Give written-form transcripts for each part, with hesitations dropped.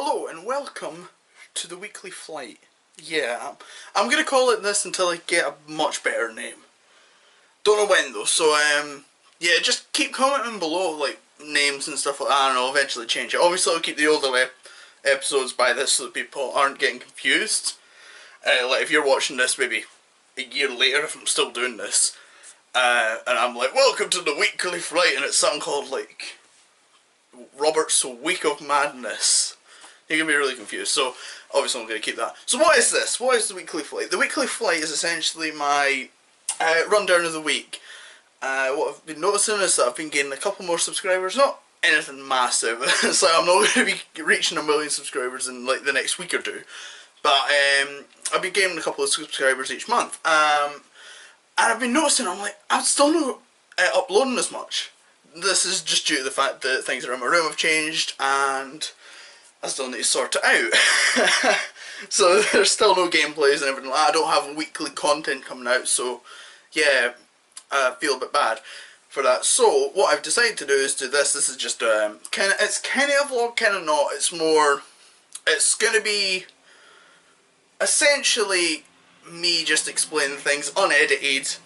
Hello and welcome to the weekly flight. Yeah, I'm gonna call it this until I get a much better name. Don't know when though, so yeah, just keep commenting below, like, names and stuff like that, and I'll eventually change it. Obviously I'll keep the older episodes by this so that people aren't getting confused. Like, if you're watching this maybe a year later, if I'm still doing this, and I'm like, welcome to the weekly flight, and it's something called, like, Robert's Week of Madness, you're going to be really confused, so obviously I'm going to keep that. So what is this? What is the weekly flight? The weekly flight is essentially my rundown of the week. What I've been noticing is that I've been gaining a couple more subscribers, not anything massive. It's like I'm not going to be reaching 1 million subscribers in like the next week or two, but I've been gaining a couple of subscribers each month, and I've been noticing I'm still not uploading as much. This is just due to the fact that things around my room have changed and I still need to sort it out. So there's still no gameplays and everything like that. I don't have weekly content coming out, so yeah, I feel a bit bad for that. So what I've decided to do is do this. This is just it's kind of a vlog, kind of not. It's more, it's going to be essentially me just explaining things unedited,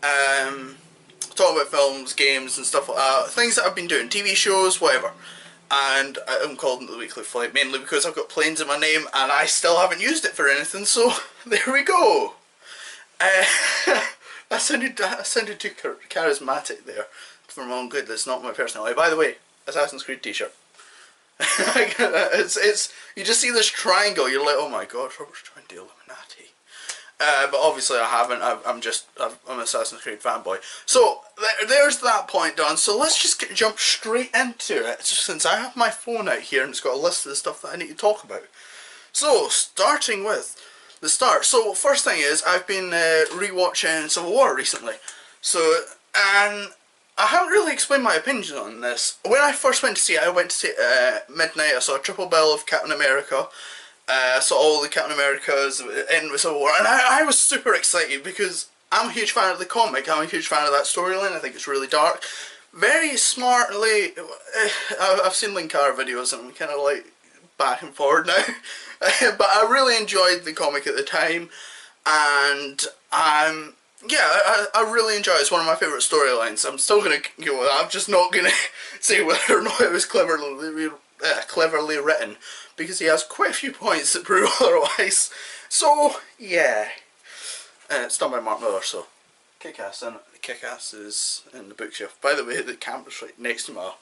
talking about films, games and stuff like that, things that I've been doing, TV shows, whatever. And I'm called it the weekly flight mainly because I've got planes in my name and I still haven't used it for anything, so there we go. I sounded too charismatic there for my own good. That's not my personality. By the way, Assassin's Creed t-shirt. it's you just see this triangle, you're like, oh my god, Robert's trying to Illuminati. But obviously I haven't. I'm an Assassin's Creed fanboy. So there's that point done. So let's just jump straight into it, since I have my phone out here and it's got a list of the stuff that I need to talk about. So starting with the start. So first thing is, I've been rewatching Civil War recently. So, and I haven't really explained my opinion on this. When I first went to see it, I went to see it midnight. I saw a triple bill of Captain America. Saw all the Captain Americas in with Civil War, and I was super excited because I'm a huge fan of the comic. I'm a huge fan of that storyline. I think it's really dark, very smartly. I've seen Linkar videos and I'm kind of like back and forward now, but I really enjoyed the comic at the time, and yeah, I really enjoy it. It's one of my favourite storylines. I'm still going to go with that. I'm just not going to say whether or not it was cleverly written, because he has quite a few points that prove otherwise. So yeah, it's done by Mark Miller, so kick-ass. And kick-ass is in the bookshelf. By the way, the camera's right next to my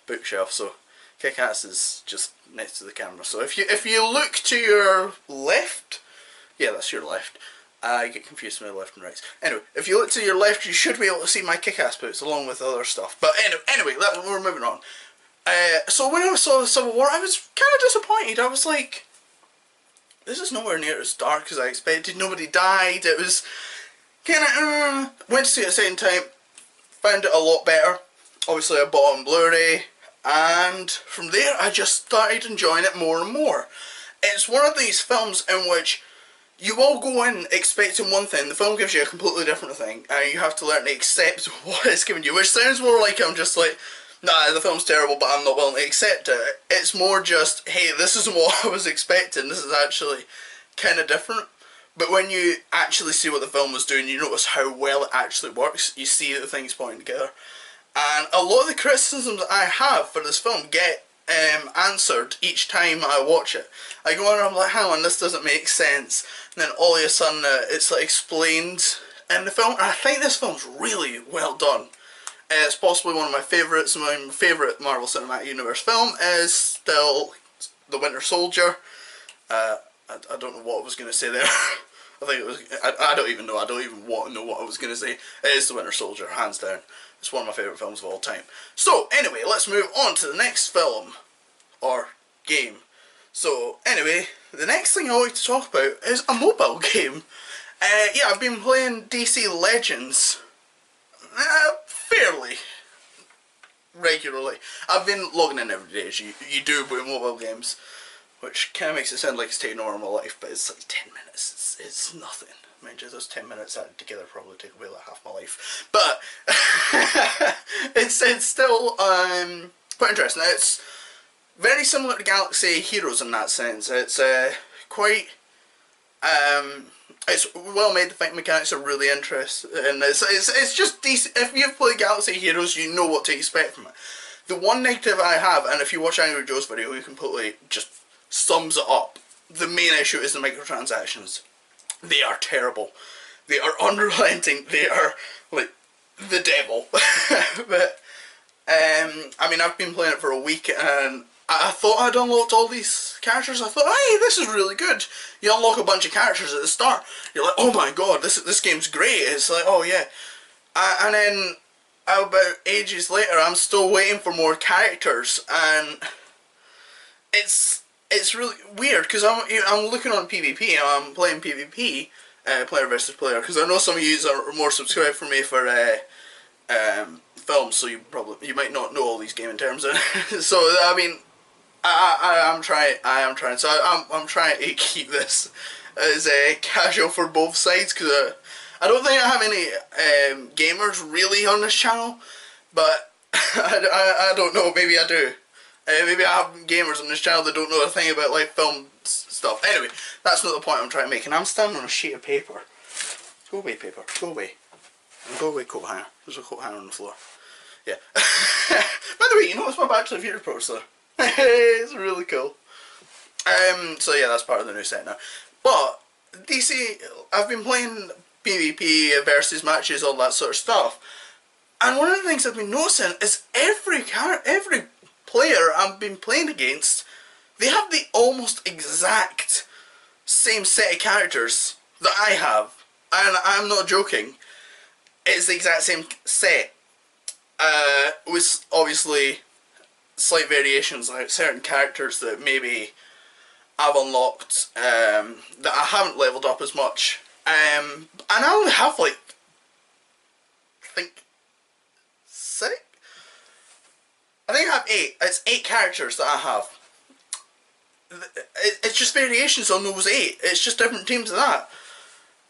bookshelf, so kick-ass is just next to the camera. So if you look to your left, yeah, that's your left. I get confused with my left and right. Anyway, if you look to your left, you should be able to see my kick-ass boots along with other stuff. But anyway, we're moving on. So when I saw Civil War, I was kind of disappointed. I was like, this is nowhere near as dark as I expected. Nobody died. It was kind of, went to see it at the same time, found it a lot better. Obviously I bought it on Blu-ray, and from there I just started enjoying it more and more. It's one of these films in which you all go in expecting one thing, the film gives you a completely different thing, and you have to learn to accept what it's giving you, which sounds more like I'm just like, nah, the film's terrible, but I'm not willing to accept it. It's more just, hey, this isn't what I was expecting, this is actually kind of different. But when you actually see what the film was doing, you notice how well it actually works. You see the things pointing together. And a lot of the criticisms that I have for this film get answered each time I watch it. I go on and I'm like, hang on, this doesn't make sense. And then all of a sudden it's like explained in the film. And I think this film's really well done. It's possibly one of my favourites. My favourite Marvel Cinematic Universe film is still The Winter Soldier. I don't know what I was going to say there. I think it was, I don't even know. I don't even want to know what I was going to say. It is The Winter Soldier, hands down. It's one of my favourite films of all time. So anyway, let's move on to the next film, or game. So anyway, the next thing I want to talk about is a mobile game. Yeah, I've been playing DC Legends fairly regularly. I've been logging in every day, as you do with mobile games, which kind of makes it sound like it's taking over my life, but it's like 10 minutes. It's nothing. Mind you, those 10 minutes added together probably take away like half my life. But it's still quite interesting. It's very similar to Galaxy Heroes in that sense. It's quite it's well made. The fight mechanics are really interesting, and it's just decent. If you've played Galaxy Heroes, you know what to expect from it. The one negative I have, and if you watch Angry Joe's video, he completely just sums it up. The main issue is the microtransactions. They are terrible. They are unrelenting. They are like the devil. But I mean, I've been playing it for a week, and I thought I'd unlocked all these characters. I thought, hey, this is really good. You unlock a bunch of characters at the start. You're like, oh my god, this game's great. It's like, oh yeah. And then about ages later, I'm still waiting for more characters, and it's really weird because I'm looking on PvP. I'm playing PvP, player versus player, because I know some of you are more subscribed for me for films, so you might not know all these gaming terms. So I mean, I am trying. So I'm trying to keep this as casual for both sides, because I don't think I have any gamers really on this channel, but I don't know. Maybe I do. Maybe I have gamers on this channel that don't know a thing about like film stuff. Anyway, that's not the point I'm trying to make. And I'm standing on a sheet of paper. Go away, paper. Go away. And go away, coat hanger. There's a coat hanger on the floor. Yeah. By the way, you notice my back to the Future poster? It's really cool. So yeah, that's part of the new set now. But DC, I've been playing PvP versus matches, all that sort of stuff. And one of the things I've been noticing is every player I've been playing against, they have the almost exact same set of characters that I have. And I'm not joking. It's the exact same set. With obviously slight variations, like certain characters that maybe I've unlocked that I haven't leveled up as much. And I only have like, I think 6? I think I have 8. It's 8 characters that I have. It's just variations on those 8. It's just different teams of that.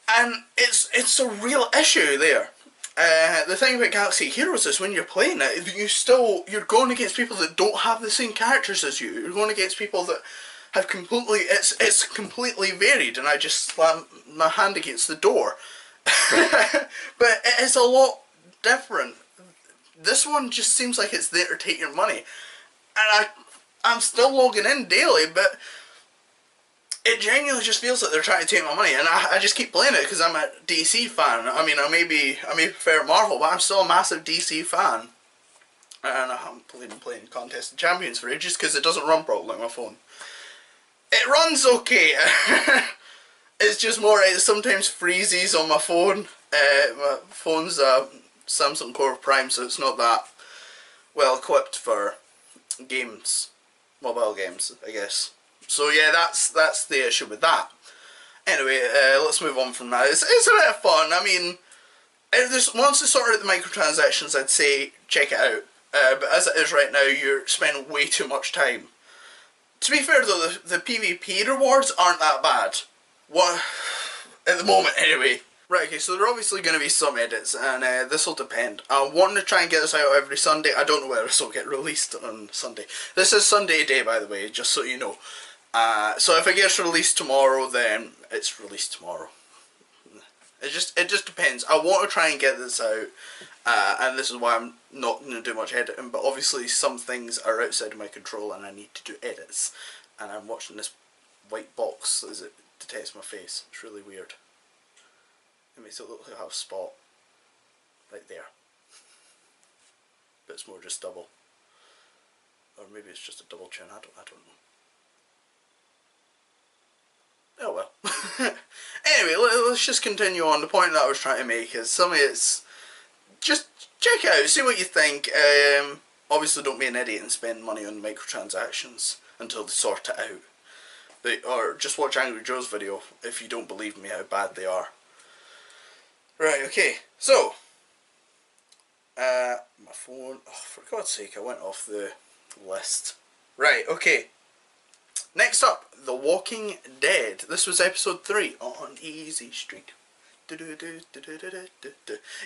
And it's a real issue there. The thing about Galaxy Heroes is when you're playing it, you're going against people that don't have the same characters as you. You're going against people that have it's completely varied, and I just slam my hand against the door. But it's a lot different. This one just seems like it's there to take your money, and I'm still logging in daily, but it genuinely just feels like they're trying to take my money, and I just keep playing it because I'm a DC fan. I mean, I may prefer Marvel, but I'm still a massive DC fan, and I haven't been playing Contest of Champions for ages because it doesn't run properly on my phone. It runs okay. It's just more, it sometimes freezes on my phone. My phone's a Samsung Core Prime, so it's not that well equipped for games, mobile games, I guess. So yeah, that's the issue with that. Anyway, let's move on from that. It's a bit of fun. I mean, once it's sorted out the microtransactions, I'd say check it out. But as it is right now, you're spending way too much time. To be fair though, the PvP rewards aren't that bad. At the moment anyway. Right, okay, so there are obviously going to be some edits, and this will depend. I'm wanting to try and get this out every Sunday. I don't know whether this will get released on Sunday. This is Sunday day, by the way, just so you know. So if it gets released tomorrow, then it's released tomorrow. It just depends. I want to try and get this out, and this is why I'm not going to do much editing, but obviously some things are outside of my control and I need to do edits. And I'm watching this white box as it detects my face. It's really weird. It makes it look like I have a spot right there. But it's more just double. Or maybe it's just a double chin, I don't know. Oh well. Anyway, let's just continue on. The point that I was trying to make is some of it's just check it out, see what you think. Obviously don't be an idiot and spend money on microtransactions until they sort it out. Or just watch Angry Joe's video if you don't believe me how bad they are. Right, okay, so my phone, oh, for God's sake, I went off the list. Right, okay, next up, The Walking Dead. This was episode 3 on Easy Street. Yeah,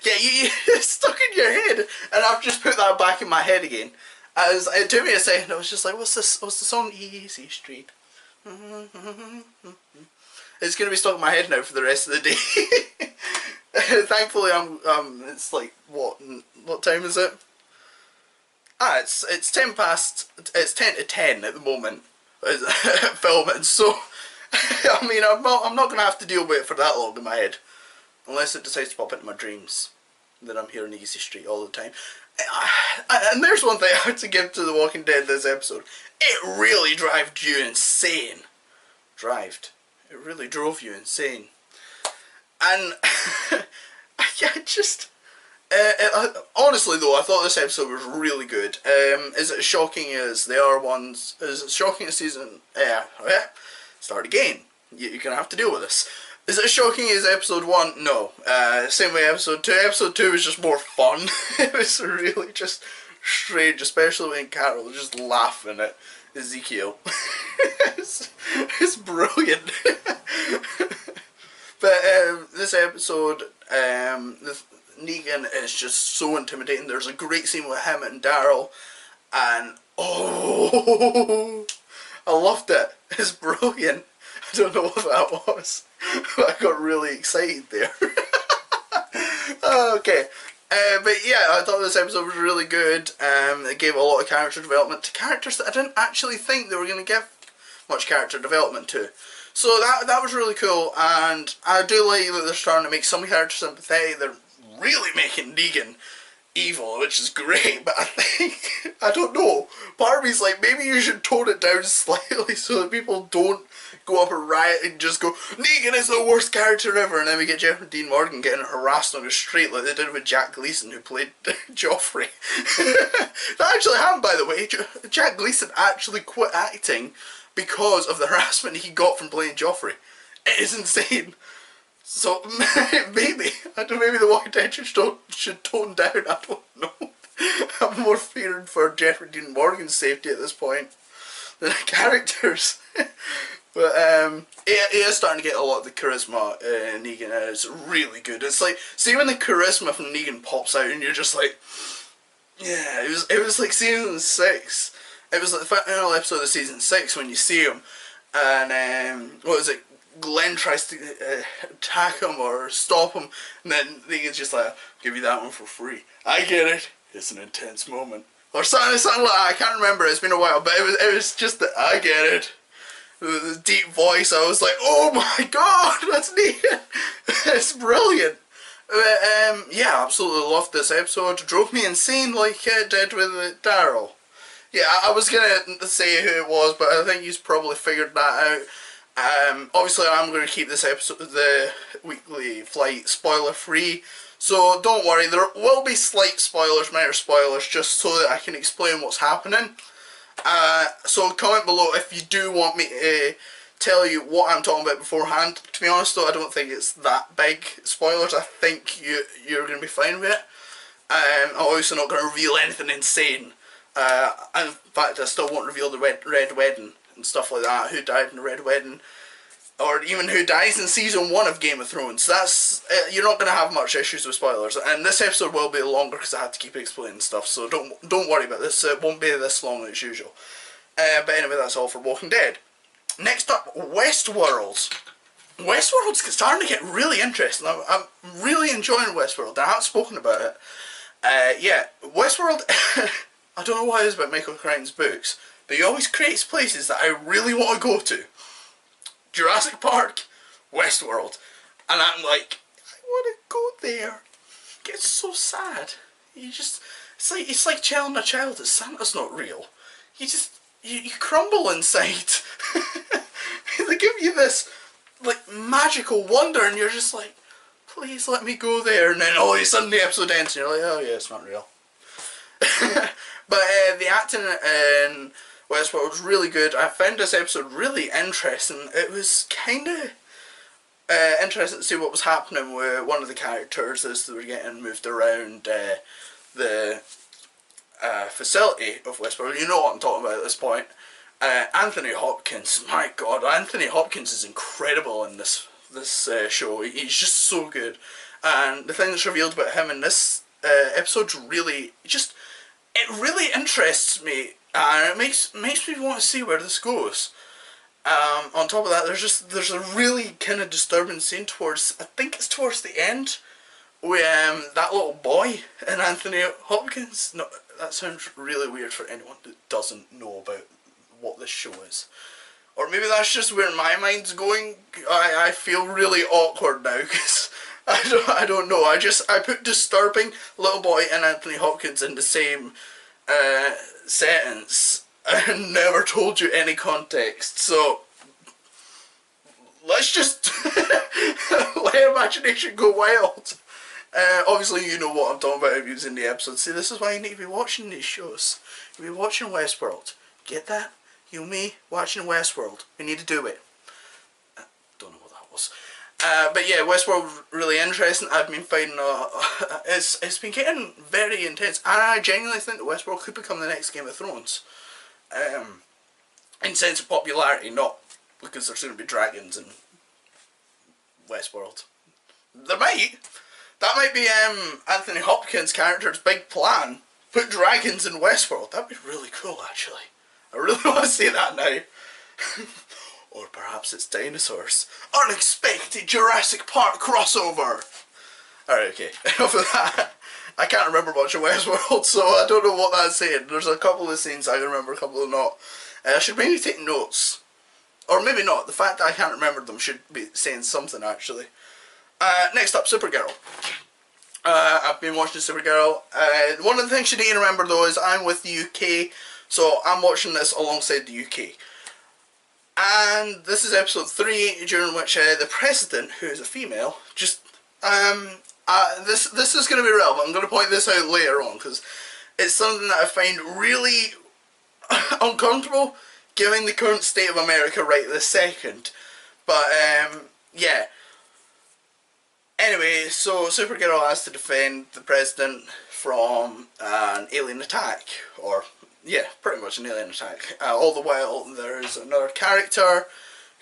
it's stuck in your head, and I've just put that back in my head again. It took me a second. I was just like, what's this? What's the song? Easy Street. It's gonna be stuck in my head now for the rest of the day. Thankfully, it's like what time is it? It's 10 past. It's 10 to 10 at the moment. Filming, so I mean, I'm not gonna have to deal with it for that long in my head, unless it decides to pop into my dreams. That I'm hearing Easy Street all the time. And there's one thing I have to give to The Walking Dead this episode. It really drove you insane. It really drove you insane. And I just... honestly though, I thought this episode was really good. Is it as shocking as the other ones? Is it shocking as season... start again. You're gonna have to deal with this. Is it as shocking as episode 1? No. Same way episode 2. Episode 2 was just more fun. It was really just strange, especially when Carol was just laughing at Ezekiel. it's brilliant. But this episode, Negan is just so intimidating. There's a great scene with him and Daryl, and oh, I loved it. It's brilliant. I don't know what that was, but I got really excited there. Okay. But yeah, I thought this episode was really good. It gave a lot of character development to characters that I didn't actually think they were going to give much character development to. So that was really cool, and I do like that they're starting to make some characters sympathetic. They're really making Negan evil, which is great, but I think, I don't know, part of me's like, maybe you should tone it down slightly so that people don't go up and riot and just go, Negan is the worst character ever, and then we get Jeffrey Dean Morgan getting harassed on the street like they did with Jack Gleason, who played Joffrey. That actually happened, by the way. Jack Gleason actually quit acting because of the harassment he got from playing Joffrey. It is insane. So, maybe the Walking Dead should tone down, I don't know. I'm more fearing for Jeffrey Dean Morgan's safety at this point than the characters. But, he is starting to get a lot of the charisma Negan is really good. It's like, see when the charisma from Negan pops out and you're just like, yeah, it was like season 6. It was like the final episode of season 6 when you see him, and what was it? Glenn tries to attack him or stop him, and then Negan's just like, I'll give you that one for free. I get it. It's an intense moment. Or something like that. I can't remember. It's been a while, but it was just that I get it. The deep voice. I was like, oh my god, that's Negan. It's brilliant. Yeah, absolutely loved this episode. It drove me insane like it did with Daryl. Yeah, I was gonna say who it was, but I think you've probably figured that out. Obviously I'm going to keep this episode, the weekly flight, spoiler free, so don't worry, there will be slight spoilers, minor spoilers, just so that I can explain what's happening. So comment below if you do want me to tell you what I'm talking about beforehand. To be honest though, I don't think it's that big spoilers. I think you're going to be fine with it. I'm obviously not going to reveal anything insane. In fact, I still won't reveal the Red Wedding and stuff like that, who died in the Red Wedding, or even who dies in season 1 of Game of Thrones. That's you're not going to have much issues with spoilers, and this episode will be longer because I had to keep explaining stuff, so don't worry about this. It won't be this long as usual. But anyway, that's all for Walking Dead. Next up, Westworld. Westworld's starting to get really interesting. I'm really enjoying Westworld. I haven't spoken about it. Yeah, Westworld, I don't know why it is about Michael Crichton's books, but he always creates places that I really want to go to. Jurassic Park, Westworld. And I'm like, I want to go there. It gets so sad. It's like telling a child that Santa's not real. You crumble inside. They give you this, like, magical wonder and you're just like, please let me go there. And then all of a sudden the episode ends and you're like, oh yeah, it's not real. But the acting in Westworld was really good. I found this episode really interesting. It was kind of interesting to see what was happening with one of the characters as they were getting moved around the facility of Westworld. You know what I'm talking about at this point. Anthony Hopkins, my god, Anthony Hopkins is incredible in this show. He's just so good. And the thing that's revealed about him in this episode's really just... it really interests me, and it makes me want to see where this goes. On top of that, there's a really kind of disturbing scene towards, I think it's towards the end, with that little boy and Anthony Hopkins. No, that sounds really weird for anyone that doesn't know about what this show is. Or maybe that's just where my mind's going. I feel really awkward now because I don't know. I put disturbing little boy and Anthony Hopkins in the same sentence and never told you any context. So let's just let imagination go wild. Obviously you know what I'm talking about if you've seen the episode. See, this is why you need to be watching these shows. You need to be watching Westworld. Get that? You and me watching Westworld. We need to do it. Don't know what that was. But yeah, Westworld really interesting. I've been finding it's been getting very intense, and I genuinely think that Westworld could become the next Game of Thrones. In sense of popularity, not because there's going to be dragons in Westworld. There might. That might be Anthony Hopkins' character's big plan. Put dragons in Westworld. That'd be really cool, actually. I really want to see that now. Or perhaps it's dinosaurs. Unexpected Jurassic Park crossover. Alright, okay. Enough of that. I can't remember much of Westworld, so I don't know what that's saying. There's a couple of scenes I can remember, a couple of not. I should maybe take notes. Or maybe not. The fact that I can't remember them should be saying something, actually. Next up, Supergirl. I've been watching Supergirl. One of the things you need to remember, though, is I'm with the UK. So I'm watching this alongside the UK. And this is episode 3, during which the president, who is a female, just this is going to be relevant. I'm going to point this out later on because it's something that I find really uncomfortable given the current state of America right this second. But yeah. Anyway, so Supergirl has to defend the president from an alien attack, or yeah, pretty much an alien attack. All the while there's another character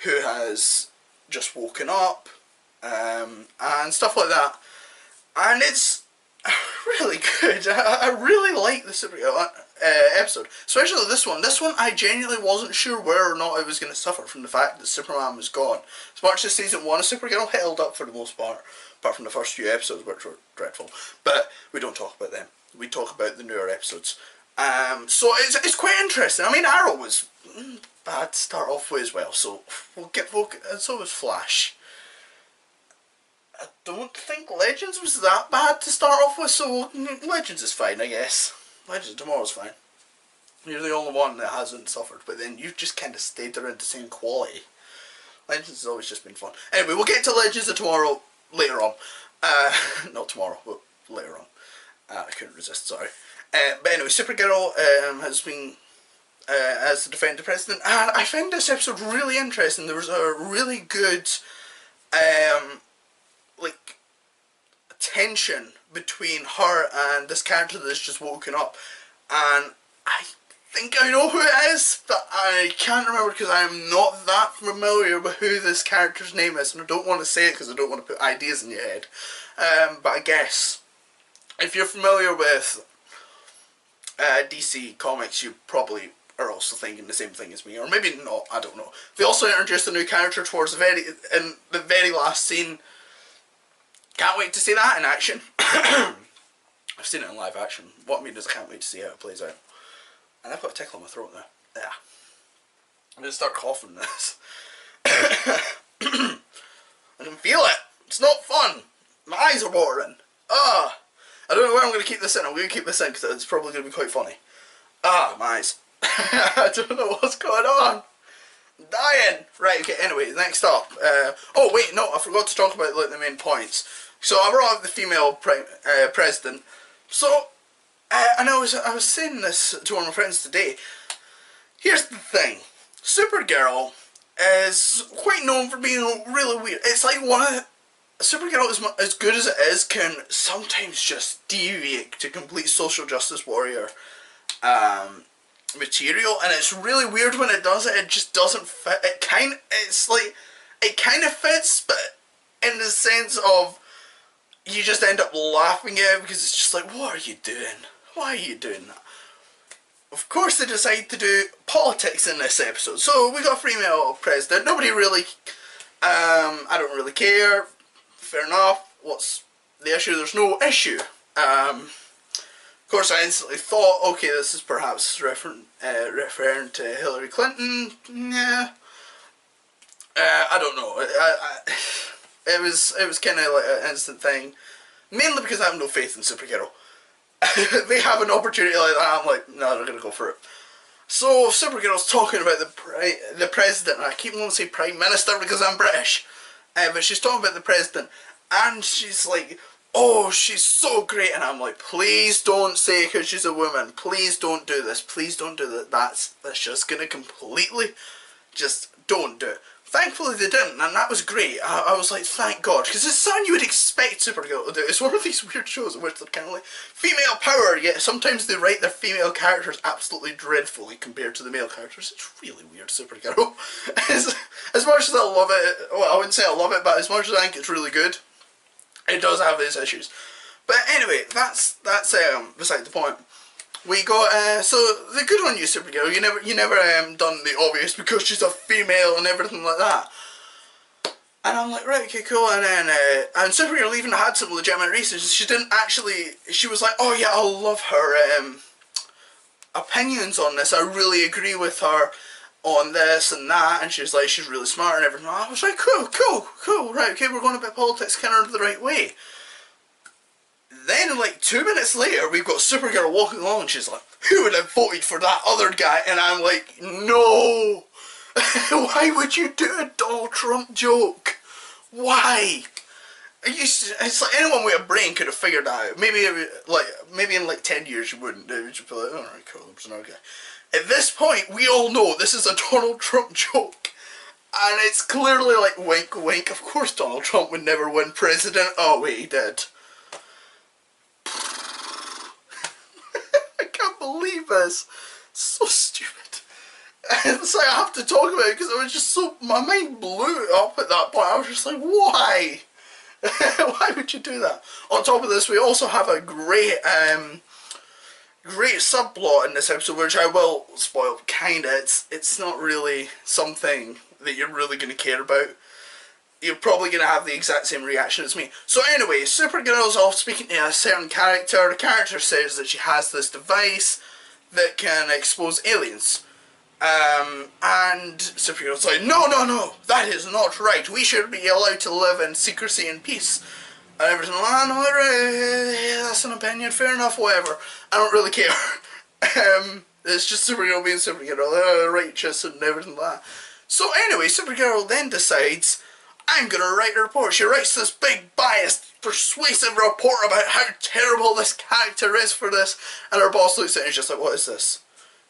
who has just woken up, and stuff like that. And it's really good. I really like the Supergirl episode, especially this one. This one I genuinely wasn't sure whether or not I was going to suffer from the fact that Superman was gone. As much as season 1 of Supergirl held up for the most part, apart from the first few episodes, which were dreadful. But we don't talk about them. We talk about the newer episodes. So it's quite interesting. I mean, Arrow was bad to start off with as well, so and so was Flash. I don't think Legends was that bad to start off with, so Legends is fine, I guess. Legends of Tomorrow's fine. You're the only one that hasn't suffered, but then you've just kind of stayed around the same quality. Legends has always just been fun. Anyway, we'll get to Legends of Tomorrow later on. Not tomorrow, but later on. I couldn't resist, sorry. But anyway, Supergirl has to defend the president, and I found this episode really interesting. There was a really good like tension between her and this character that's just woken up, and I think I know who it is, but I can't remember because I'm not that familiar with who this character's name is, and I don't want to say it because I don't want to put ideas in your head. But I guess if you're familiar with DC Comics, you probably are also thinking the same thing as me, or maybe not, I don't know. They also introduced a new character towards the very last scene. Can't wait to see that in action. I've seen it in live action. What I mean is I can't wait to see how it plays out. And I've got a tickle in my throat now. Yeah. I'm going to start coughing this. I can feel it. It's not fun. My eyes are watering. I don't know where I'm going to keep this in. I'm going to keep this in because it's probably going to be quite funny. My eyes. I don't know what's going on. I'm dying. Right, okay, anyway, next up. Oh, wait, no, I forgot to talk about like the main points. So I brought up the female president. So, and I was saying this to one of my friends today. Here's the thing. Supergirl is quite known for being really weird. It's like Supergirl, as good as it is, can sometimes just deviate to complete social justice warrior material, and it's really weird when it does it. It just doesn't fit. It kind of fits, but in the sense of you just end up laughing at it because it's just like, what are you doing? Why are you doing that? of course they decide to do politics in this episode. So we got a female president. Nobody really, I don't really care. Fair enough. What's the issue? There's no issue. Of course I instantly thought, okay, this is perhaps referring to Hillary Clinton. Yeah. I don't know. It was kind of like an instant thing. Mainly because I have no faith in Supergirl. They have an opportunity like that, I'm like, no, they're going to go for it. So Supergirl's talking about the president, and I keep wanting to say Prime Minister because I'm British. But she's talking about the president, and she's like, oh, she's so great, and I'm like, please don't say because she's a woman. Please don't do this. Please don't do that. That's just going to completely, just don't do it. Thankfully they didn't, and that was great. I was like, thank God, because it's something you would expect Supergirl to do. It's one of these weird shows in which they're kind of like, female power, yet sometimes they write their female characters absolutely dreadfully compared to the male characters. It's really weird, Supergirl. As much as I love it, well, I wouldn't say I love it, but as much as I think it's really good, it does have these issues. But anyway, that's beside the point. We got, so, the good on you, Supergirl, you never done the obvious because she's a female and everything like that. And I'm like, right, okay, cool, and then, and Supergirl even had some legitimate reasons. She didn't actually, she was like, oh yeah, I love her, opinions on this, I really agree with her on this and that, and she's like, she's really smart and everything. I was like, cool, right, okay, we're going about politics kind of the right way. Then, like, 2 minutes later, we've got Supergirl walking along, and she's like, who would have voted for that other guy? And I'm like, no! Why would you do a Donald Trump joke? Why? It's like anyone with a brain could have figured that out. Maybe in like 10 years you wouldn't. You'd just be like, alright, cool, there's another guy. At this point, we all know this is a Donald Trump joke. And it's clearly like, wink, wink, of course Donald Trump would never win president. Oh, wait, he did. Believe this. It's so stupid. It's like I have to talk about it because it was just so, my mind blew up at that point. I was just like, why? Why would you do that? On top of this, we also have a great subplot in this episode, which I will spoil kinda. It's not really something that you're really going to care about. You're probably going to have the exact same reaction as me. So anyway, Supergirl's off speaking to a certain character. The character says that she has this device that can expose aliens. And Supergirl's like, no, that is not right. We should be allowed to live in secrecy and peace. And everything, that's an opinion, fair enough, whatever. I don't really care. It's just Supergirl being Supergirl, righteous and everything like that. So anyway, Supergirl then decides, I'm going to write a report. She writes this big, biased, persuasive report about how terrible this character is for this. And her boss looks at it and is just like, what is this?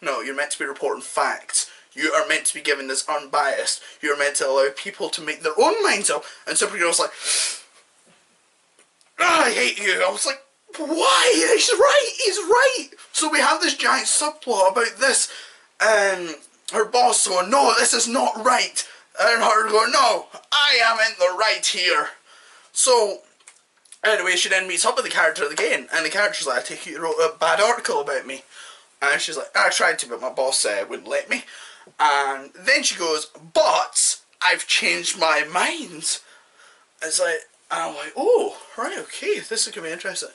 No, you're meant to be reporting facts. You are meant to be giving this unbiased. You're meant to allow people to make their own minds up. And Supergirl's like, I hate you. I was like, why? He's right. So we have this giant subplot about this. And her boss going, no, this is not right. And her going, no, I am in the right here. So, anyway, she then meets up with the character again. And the character's like, I take it you wrote a bad article about me. And she's like, I tried to, but my boss wouldn't let me. And then she goes, but I've changed my mind. It's like, and I'm like, oh, right, okay, this is going to be interesting.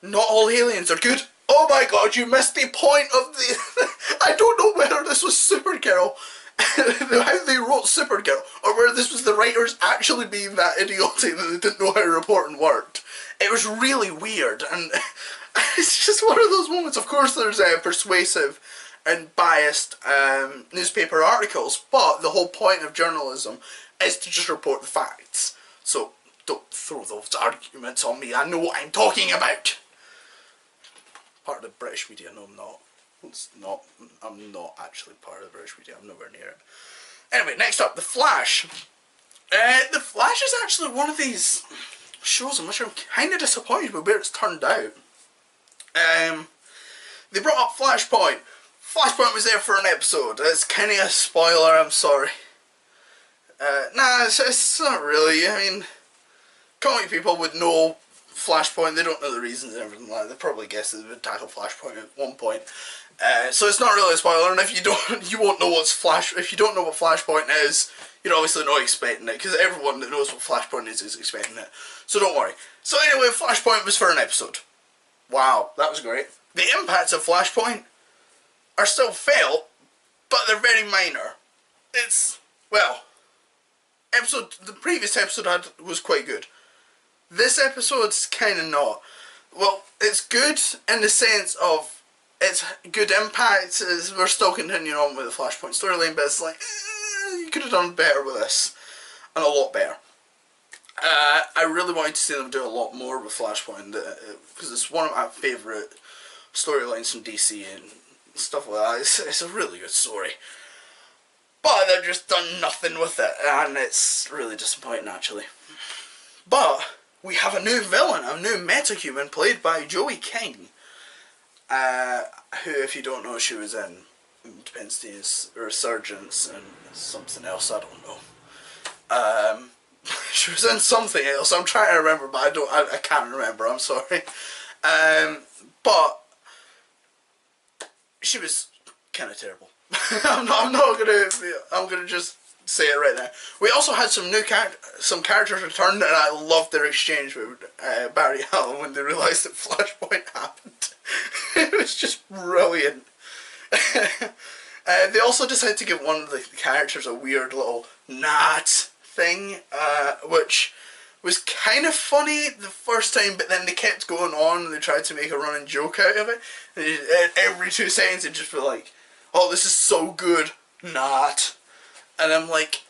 Not all aliens are good. Oh my god, you missed the point of the... I don't know whether this was Supergirl, how they wrote Supergirl, or whether this was the writers actually being that idiotic that they didn't know how reporting worked. It was really weird, and it's just one of those moments. Of course there's persuasive and biased newspaper articles, but the whole point of journalism is to just report the facts. So don't throw those arguments on me, I know what I'm talking about. Part of the British media, no I'm not. I'm not actually part of the British media, I'm nowhere near it. Anyway, next up, The Flash. The Flash is actually one of these shows in which I'm kind of disappointed with where it's turned out. They brought up Flashpoint. Flashpoint was there for an episode. It's kind of a spoiler, I'm sorry. Nah, it's not really. I mean, comic people would know Flashpoint, they don't know the reasons and everything like that. They probably guessed that they would tackle Flashpoint at one point. So it's not really a spoiler, and if you don't, you won't know if you don't know what Flashpoint is, you're obviously not expecting it, because everyone that knows what Flashpoint is expecting it. So don't worry. So anyway, Flashpoint was for an episode. Wow, that was great. The impacts of Flashpoint are still felt, but they're very minor. It's, well, the previous episode was quite good. This episode's kind of not. Well, it's good in the sense of it's good impact. We're still continuing on with the Flashpoint storyline, but it's like, you could have done better with this. And a lot better. I really wanted to see them do a lot more with Flashpoint, because it's one of my favourite storylines from DC and stuff like that. It's a really good story. But they've just done nothing with it, and it's really disappointing, actually. But we have a new villain, a new metahuman, played by Joey King. Who, if you don't know, she was in Dependency's Resurgence and something else, I don't know. She was in something else, I'm trying to remember, but I can't remember, I'm sorry. But she was kind of terrible. I'm gonna just say it right now. We also had some characters return, and I loved their exchange with Barry Allen when they realised that Flashpoint happened. It was just brilliant. They also decided to give one of the characters a weird little Nat thing, which was kind of funny the first time, but then they kept going on and they tried to make a running joke out of it. And every 2 seconds it'd just be like, oh, this is so good, Nat. And I'm like,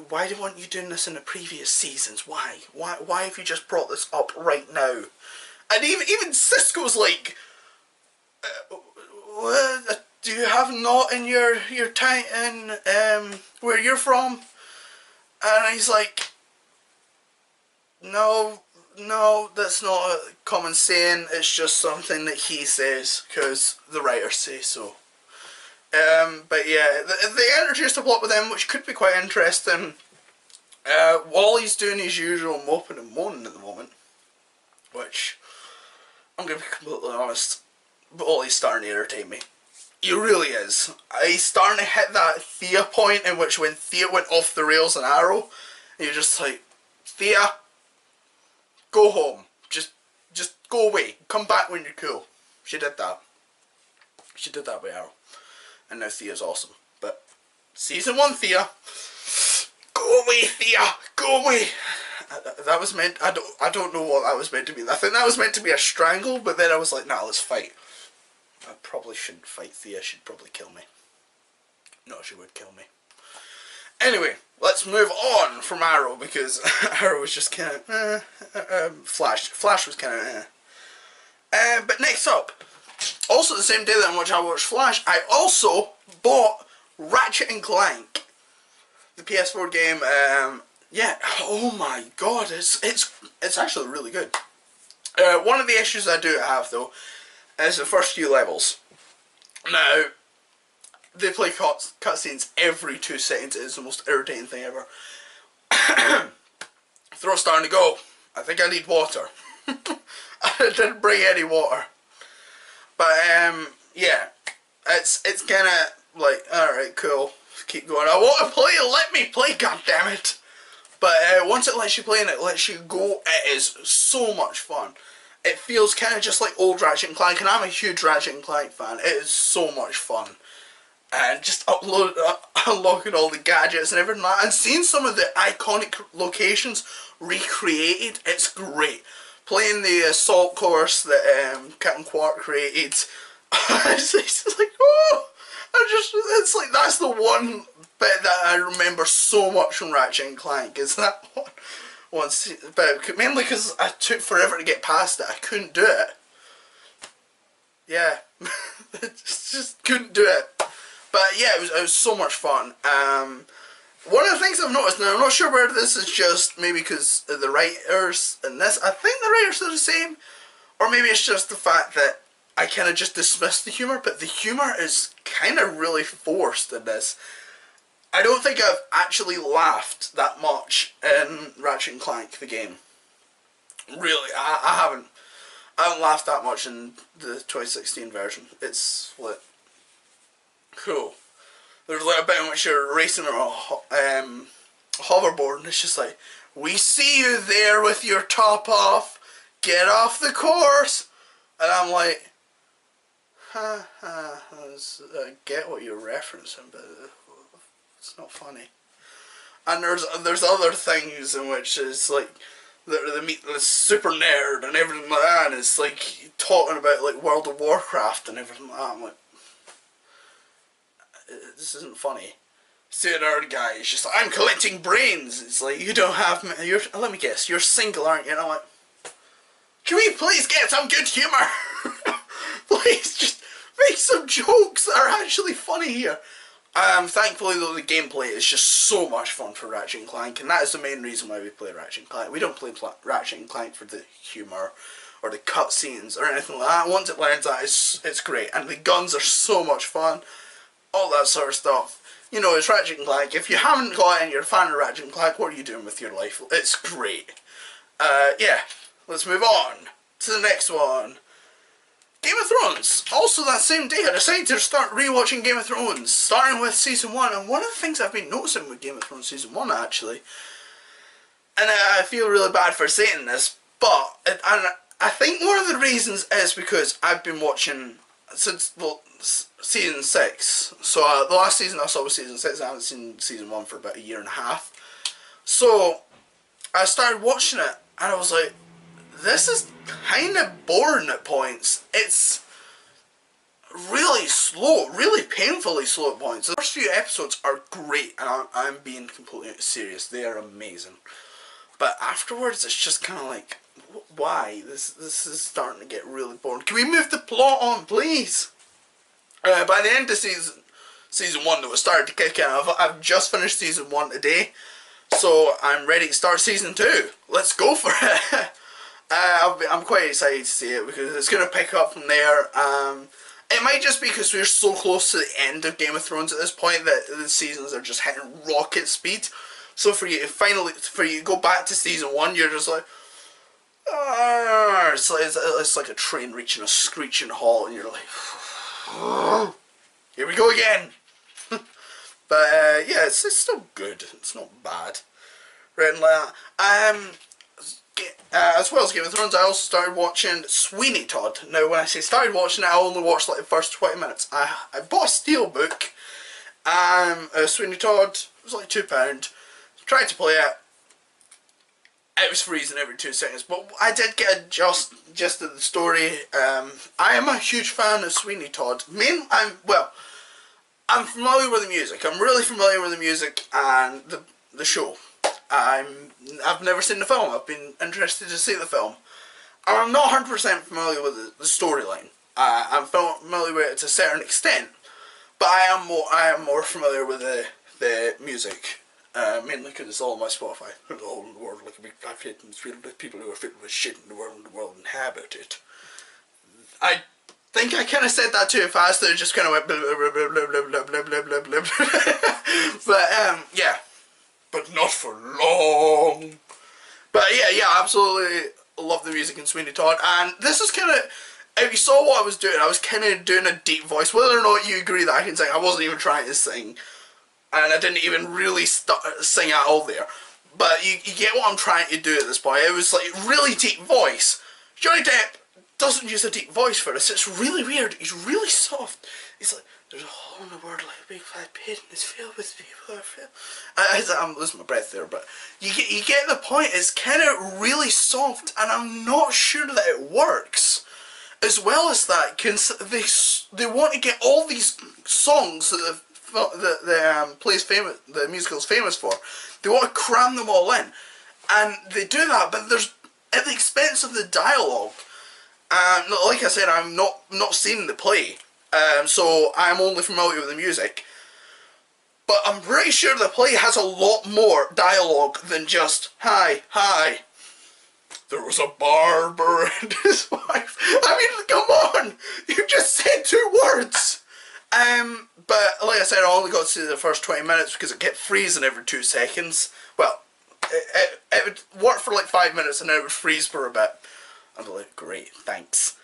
why weren't you doing this in the previous seasons? Why? Why have you just brought this up right now? And even Cisco's like, what, do you have not in your Titan, where you're from? And he's like, no, that's not a common saying, it's just something that he says, because the writers say so. But yeah, they introduced a plot with him, which could be quite interesting. Wally's doing his usual moping and moaning at the moment, which, I'm going to be completely honest, Wally's starting to irritate me. He really is. He's starting to hit that Thea point in which when Thea went off the rails in Arrow, you're just like, Thea, go home. Just go away. Come back when you're cool. She did that. She did that with Arrow. And now Thea's awesome. But season 1 Thea, go away Thea, go away. That was meant, I don't know what that was meant to be. I think that was meant to be a strangle, but then I was like, nah, let's fight. I probably shouldn't fight Thea, she'd probably kill me. No, she would kill me. Anyway, let's move on from Arrow, because Arrow was just kind of, Flash was kind of, but next up, also the same day that in which I watched Flash, I also bought Ratchet and Clank, the PS4 game. Yeah, oh my god, it's actually really good. One of the issues I do have though is the first few levels. Now, they play cutscenes every 2 seconds. It is the most irritating thing ever. Throw starting to go. I think I need water. I didn't bring any water. But yeah, it's kind of like, alright, cool, keep going. I want to play, let me play, goddammit. But once it lets you play and it lets you go, it is so much fun. It feels kind of just like old Ratchet and Clank, and I'm a huge Ratchet and Clank fan. It is so much fun. And just unlocking all the gadgets and everything like that, and seeing some of the iconic locations recreated, it's great. Playing the assault course that Captain Quark created, it's like, oh, it's like, that's the one bit that I remember so much from Ratchet and Clank, is that one scene, but mainly because I took forever to get past it. I couldn't do it. Yeah, just couldn't do it. But yeah, it was so much fun. One of the things I've noticed, now I'm not sure whether this is just maybe because the writers in this, I think the writers are the same, or maybe it's just the fact that I kind of just dismissed the humour, but the humour is kind of really forced in this. I don't think I've actually laughed that much in Ratchet and Clank, the game. Really, I haven't laughed that much in the 2016 version. It's like, Cool. There's like a bit in which you're racing on a hoverboard, and it's just like, we see you there with your top off. Get off the course. And I'm like, I get what you're referencing, but it's not funny. And there's other things in which it's like they meet the super nerd and everything like that, and it's like talking about like World of Warcraft and everything like that. I'm like, this isn't funny. See, another guy is just like, I'm collecting brains. It's like, you don't have, let me guess, you're single, aren't you? And I'm like, can we please get some good humour? Please just make some jokes that are actually funny here. Thankfully though, the gameplay is just so much fun for Ratchet & Clank, and that is the main reason why we play Ratchet & Clank. We don't play Ratchet & Clank for the humour or the cutscenes or anything like that. Once it learns that, it's great, and the guns are so much fun, all that sort of stuff. You know, it's Ratchet & Clank. If you haven't got it and you're a fan of Ratchet & Clank, what are you doing with your life? It's great. Yeah, let's move on to the next one. Game of Thrones. Also that same day I decided to start rewatching Game of Thrones, starting with Season 1, and one of the things I've been noticing with Game of Thrones Season 1 actually, and I feel really bad for saying this, but I think one of the reasons is because I've been watching since, well, Season 6, so the last season I saw was Season 6, I haven't seen Season 1 for about a year and a half, so I started watching it, and I was like, this is kind of boring at points. It's really slow, really painfully slow at points. The first few episodes are great, and I'm being completely serious. They are amazing. But afterwards, it's just kind of like, why? This is starting to get really boring. Can we move the plot on, please? By the end of season 1, though, it started to kick in. I've just finished Season 1 today, so I'm ready to start Season 2. Let's go for it. I'm quite excited to see it because it's going to pick up from there. It might just be because we're so close to the end of Game of Thrones at this point that the seasons are just hitting rocket speed. So for you to go back to Season 1, you're just like, it's like a train reaching a screeching halt, and you're like, here we go again. But yeah, it's still good. It's not bad. Right, like that. As well as Game of Thrones, I also started watching Sweeney Todd. Now, when I say started watching it, I only watched like the first 20 minutes. I bought a steelbook. Sweeney Todd, it was like £2. Tried to play it. It was freezing every 2 seconds, but I did get a gist of the story. I am a huge fan of Sweeney Todd. I'm familiar with the music. I'm really familiar with the music and the show. I've never seen the film. I've been interested to see the film. And I'm not 100% familiar with the storyline. I'm familiar with it to a certain extent, but I am more familiar with the music. Mainly because it's all on my Spotify. All in the world, like a big fat fit and filled with people who are filled with shit in the world inhabit it. I think I kind of said that too fast. It just kind of went blah blah blah blah blah blah blah blah blah blah. But yeah. But not for long. But yeah, absolutely love the music in Sweeney Todd. And this is kind of, if you saw what I was doing, I was kind of doing a deep voice. Whether or not you agree that I can sing, I wasn't even trying to sing. And I didn't even really sing at all there. But you get what I'm trying to do at this point. It was like really deep voice. Johnny Depp doesn't use a deep voice for this. It's really weird. He's really soft. He's like, there's a hole in the world like a big fat pit, and it's filled with people who are filled. I'm losing my breath there, but you get the point. It's kind of really soft, and I'm not sure that it works. As well as that, they want to get all these songs that the musical's famous for. They want to cram them all in, and they do that, but there's at the expense of the dialogue. Like I said, I'm not seen the play. So I'm only familiar with the music. But I'm pretty sure the play has a lot more dialogue than just, hi, there was a barber and his wife. I mean, come on! You just said 2 words! But like I said, I only got to see the first 20 minutes because it kept freezing every 2 seconds. Well, it would work for like 5 minutes and then it would freeze for a bit. I'd be like, great, thanks.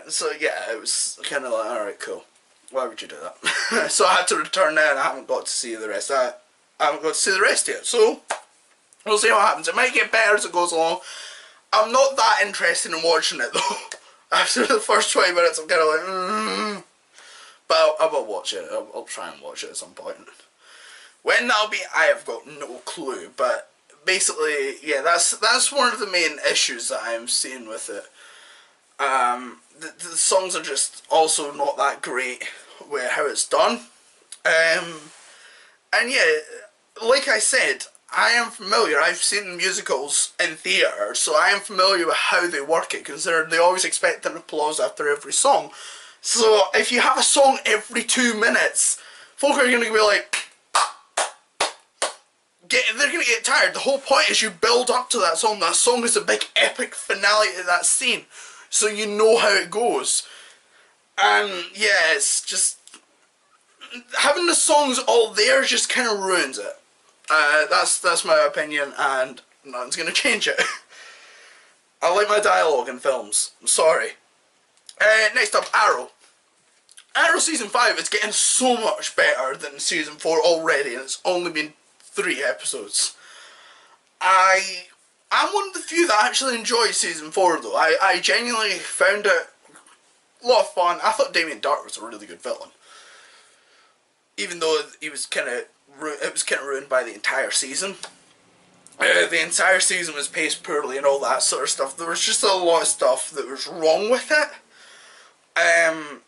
So yeah, it was kind of like, alright, cool. Why would you do that? So I had to return it, and I haven't got to see the rest. I haven't got to see the rest yet. So we'll see what happens. It might get better as it goes along. I'm not that interested in watching it though. After the first 20 minutes, I'm kind of like, But I will watch it. I'll try and watch it at some point. When that'll be, I have got no clue. But basically, yeah, that's one of the main issues that I'm seeing with it. The songs are just also not that great with how it's done. And yeah, like I said, I am familiar. I've seen musicals in theatre, so I am familiar with how they work it, because they always expect an applause after every song. So if you have a song every 2 minutes, folk are going to be like, they're going to get tired. The whole point is you build up to that song. That song is a big epic finale to that scene, so you know how it goes. And yeah, it's just, having the songs all there just kind of ruins it. That's my opinion, and nothing's going to change it. I like my dialogue in films. I'm sorry. Next up, Arrow. Arrow Season 5 is getting so much better than Season 4 already, and it's only been 3 episodes. I'm one of the few that actually enjoyed Season 4 though. I genuinely found it a lot of fun. I thought Damien Dark was a really good villain. Even though he was it was kind of ruined by the entire season. The entire season was paced poorly and all that sort of stuff. There was just a lot of stuff that was wrong with it.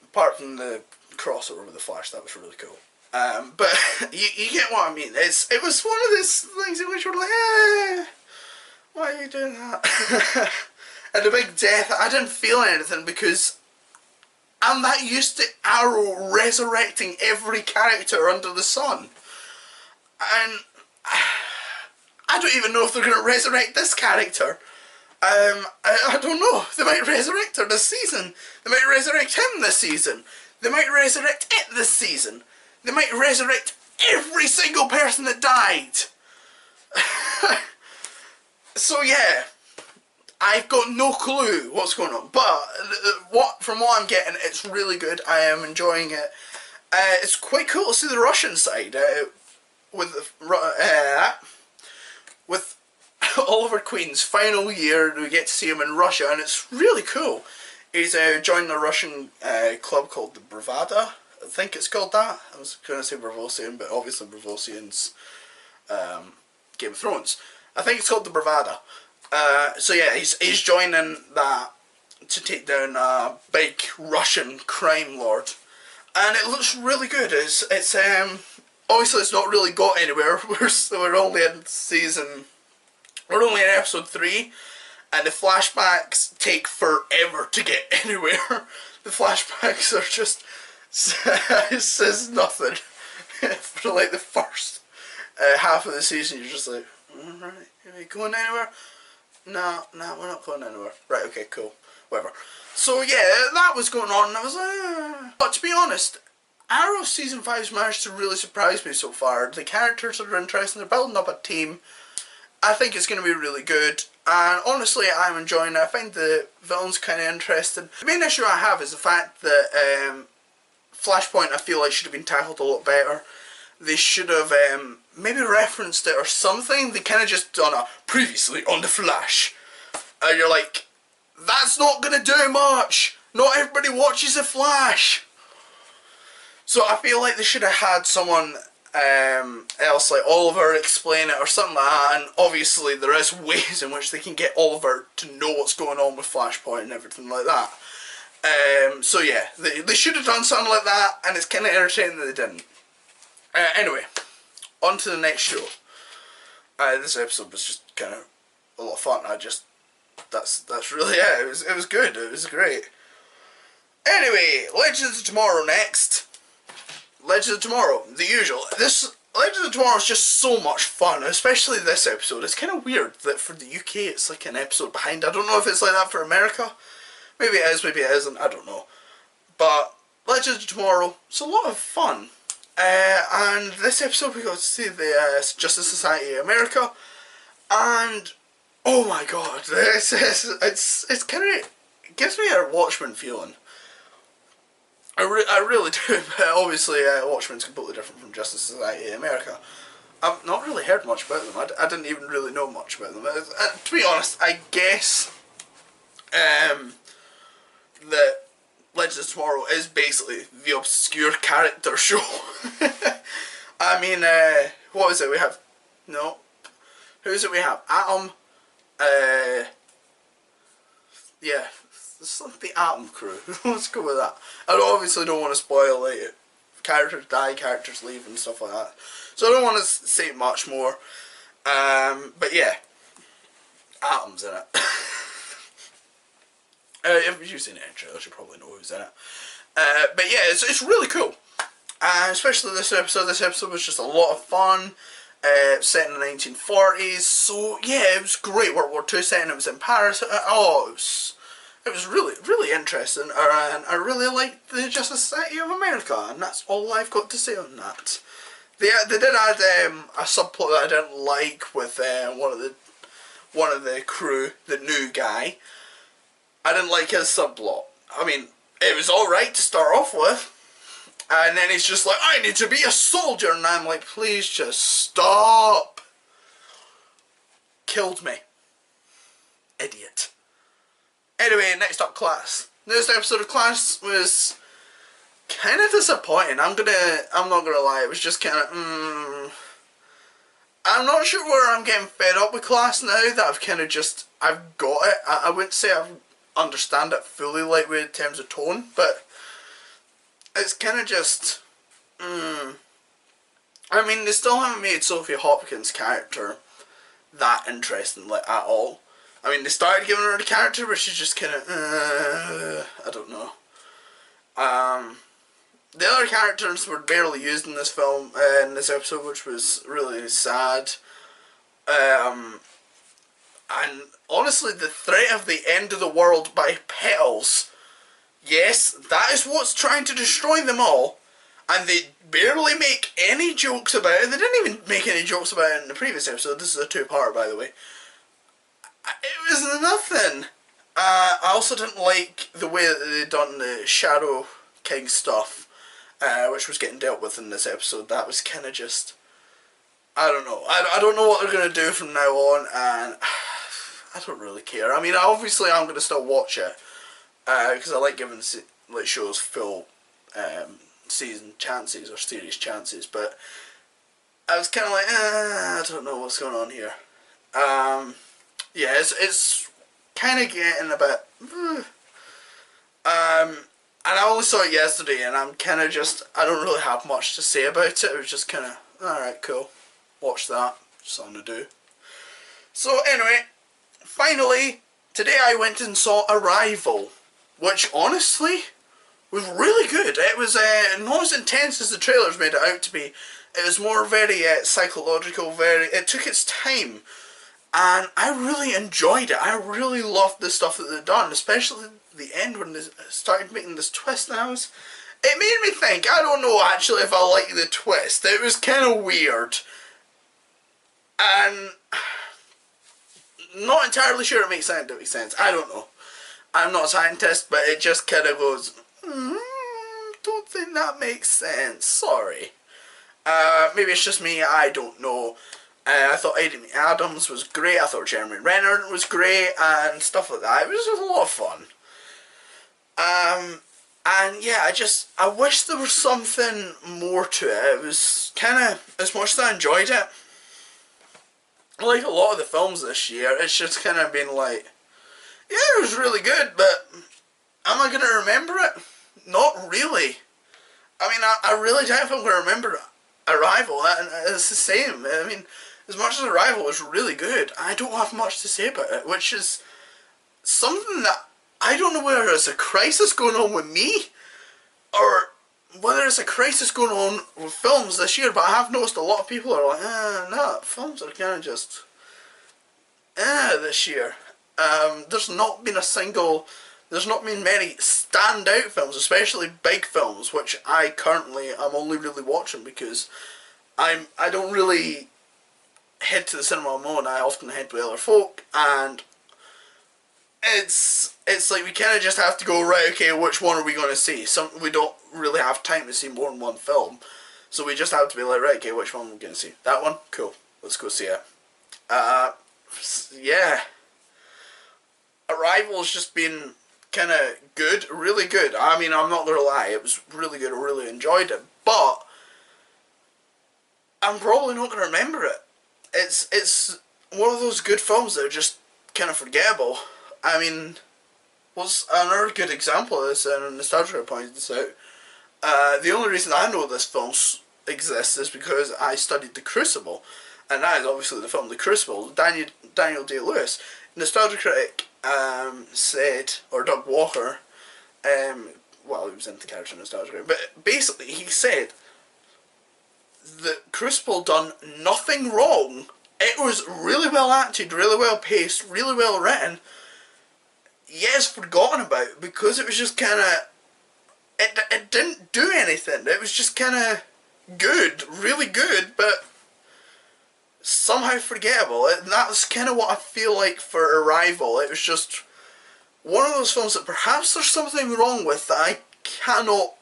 Apart from the crossover with the Flash, that was really cool. But you get what I mean. It was one of those things in which we're like, why are you doing that? And the big death, I didn't feel anything because I'm that used to Arrow resurrecting every character under the sun. And I don't even know if they're going to resurrect this character. I don't know. They might resurrect her this season. They might resurrect him this season. They might resurrect it this season. They might resurrect every single person that died. So yeah, I've got no clue what's going on. But from what I'm getting, it's really good. I am enjoying it. It's quite cool to see the Russian side with Oliver Queen's final year. We get to see him in Russia, and it's really cool. He's joined a Russian club called the Bravada. I think it's called that. I was going to say Bravosian, but obviously Bravosian's Game of Thrones. I think it's called the Bravada. So yeah, he's joining that to take down a big Russian crime lord, and it looks really good. It's obviously it's not really got anywhere. We're only in episode 3, and the flashbacks take forever to get anywhere. The flashbacks are just it says nothing for like the first half of the season. You're just like, alright, are we going anywhere? No, we're not going anywhere. Right, okay, cool, whatever. So yeah, that was going on, and I was like, But to be honest, Arrow Season 5's managed to really surprise me so far. The characters are interesting, they're building up a team. I think it's going to be really good, and honestly I'm enjoying it. I find the villains kind of interesting. The main issue I have is the fact that Flashpoint I feel like should have been tackled a lot better. They should have maybe referenced it or something. They kind of just done a previously on the Flash. And you're like, that's not going to do much. Not everybody watches the Flash. So I feel like they should have had someone else like Oliver explain it or something like that. And obviously there is ways in which they can get Oliver to know what's going on with Flashpoint and everything like that. So yeah, they should have done something like that, and it's kind of entertaining that they didn't. Anyway, on to the next show. This episode was just kind of a lot of fun. That's really it. It was good. It was great. Anyway, Legends of Tomorrow next. Legends of Tomorrow, the usual. This Legends of Tomorrow is just so much fun, especially this episode. It's kind of weird that for the UK it's like an episode behind. I don't know if it's like that for America. Maybe it is, maybe it isn't, I don't know. But Legends of Tomorrow, it's a lot of fun. And this episode we got to see the Justice Society of America. And, oh my god, it's kind of, it gives me a Watchmen feeling. I really do, but obviously Watchmen's completely different from Justice Society in America. I've not really heard much about them. I didn't even really know much about them. To be honest, I guess that Legends of Tomorrow is basically the obscure character show. I mean, what is it we have? No. Who is it we have? Atom. Yeah. It's like the Atom crew. Let's go with that. I obviously don't want to spoil it. Characters die, characters leave and stuff like that. So I don't want to say much more. But yeah. Atom's in it. If you've seen it in trailers, you probably know who's in it. But yeah, it's really cool. Especially this episode. This episode was just a lot of fun. Set in the 1940s. So yeah, it was great. World War II setting. It was in Paris. It was really, really interesting. And I really liked the Justice Society of America. And that's all I've got to say on that. They did add a subplot that I didn't like with one of the crew, the new guy. I didn't like his subplot. I mean, it was alright to start off with. And then he's just like, I need to be a soldier. And I'm like, please just stop. Killed me. Idiot. Anyway, next up, Class. This episode of Class was kind of disappointing. I'm not gonna lie. It was just kind of, I'm not sure where I'm getting fed up with Class now that I've got it. I wouldn't say I understand it fully, like in terms of tone, but it's kind of just, I mean, they still haven't made Sophie Hopkins' character that interesting, like, at all. I mean, they started giving her the character, but she's just kind of, I don't know. The other characters were barely used in this film, in this episode, which was really sad. And honestly, the threat of the end of the world by Petals, yes, that is what's trying to destroy them all. And they barely make any jokes about it. They didn't even make any jokes about it in the previous episode. This is a two-part, by the way. It was nothing. I also didn't like the way that they'd done the Shadow King stuff, which was getting dealt with in this episode. That was kind of just, I don't know. I don't know what they're going to do from now on, and I don't really care. I mean, obviously I'm going to still watch it, because I like giving shows full season chances or series chances, but I was kind of like, I don't know what's going on here. Yeah, it's kind of getting a bit, and I only saw it yesterday, and I'm kind of just, I don't really have much to say about it. It was just kind of, alright, cool, watch that, something to do. So anyway, finally, today I went and saw Arrival, which honestly was really good. It was not as intense as the trailers made it out to be. It was more very psychological, it took its time. And I really enjoyed it. I really loved the stuff that they'd done, especially the end when they started making this twist. And it made me think, I don't know actually if I like the twist. It was kind of weird. And not entirely sure it makes scientific sense. I don't know. I'm not a scientist, but it just kind of goes, don't think that makes sense. Sorry. Maybe it's just me, I don't know. I thought Amy Adams was great, I thought Jeremy Renner was great, and stuff like that. It was just a lot of fun. And yeah, I wish there was something more to it. It was kind of, as much as I enjoyed it, like a lot of the films this year, it's just kind of been like, yeah, it was really good, but am I going to remember it? Not really. I mean, I really doubt if I'm going to remember Arrival. It's the same. I mean, as much as Arrival was really good, I don't have much to say about it, which is something that I don't know whether it's a crisis going on with me, or whether it's a crisis going on with films this year, but I have noticed a lot of people are like, no, films are kind of just, this year. There's not been many standout films, especially big films, which I currently am only really watching because I don't really head to the cinema alone. I often head with other folk, and it's like we kind of just have to go, right, okay, which one are we going to see? We don't really have time to see more than one film, so we just have to be like, right, okay, which one are we going to see? That one? Cool, let's go see it. Yeah. Arrival's just been kind of good, really good. I mean, I'm not gonna lie, it was really good, I really enjoyed it, but I'm probably not gonna remember it. It's one of those good films that are just kind of forgettable. I mean, what's another good example of this, and Nostalgia pointed this out. The only reason I know this film exists is because I studied The Crucible, and that is obviously the film The Crucible. Daniel Day-Lewis, Nostalgia Critic, said, or Doug Walker, well, he was in the character Nostalgia Critic, but basically he said the Crucible done nothing wrong. It was really well acted, really well paced, really well written. Yes, forgotten about because it was just kind of it didn't do anything. It was just kind of good, really good, but somehow forgettable. And that's kind of what I feel like for Arrival. It was just one of those films that perhaps there's something wrong with that I cannot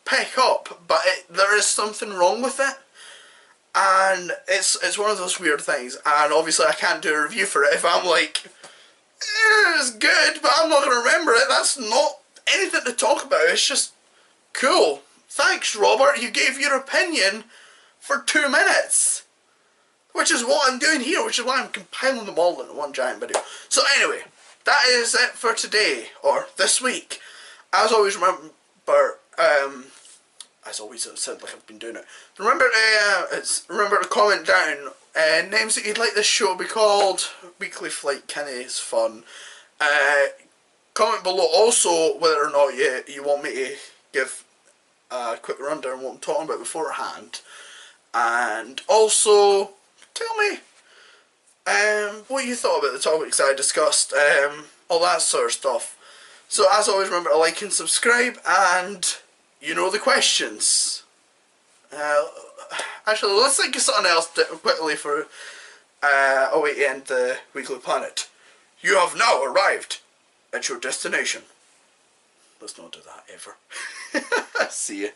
pick up, but there is something wrong with it. And it's one of those weird things, and obviously I can't do a review for it if I'm like, it's good, but I'm not going to remember it. That's not anything to talk about. It's just cool. Thanks, Robert. You gave your opinion for 2 minutes. Which is what I'm doing here, which is why I'm compiling them all into one giant video. So anyway, that is it for today, or this week. As always, remember, as always, I've said like I've been doing it. Remember to comment down names that you'd like this show to be called. Weekly Flight kinda is fun. Comment below also whether or not you want me to give a quick rundown of what I'm talking about beforehand. And also tell me what you thought about the topics I discussed, all that sort of stuff. So as always, remember to like and subscribe, and you know the questions. Actually, let's think of something else quickly for a way to end the Weekly Planet. You have now arrived at your destination. Let's not do that ever. See ya.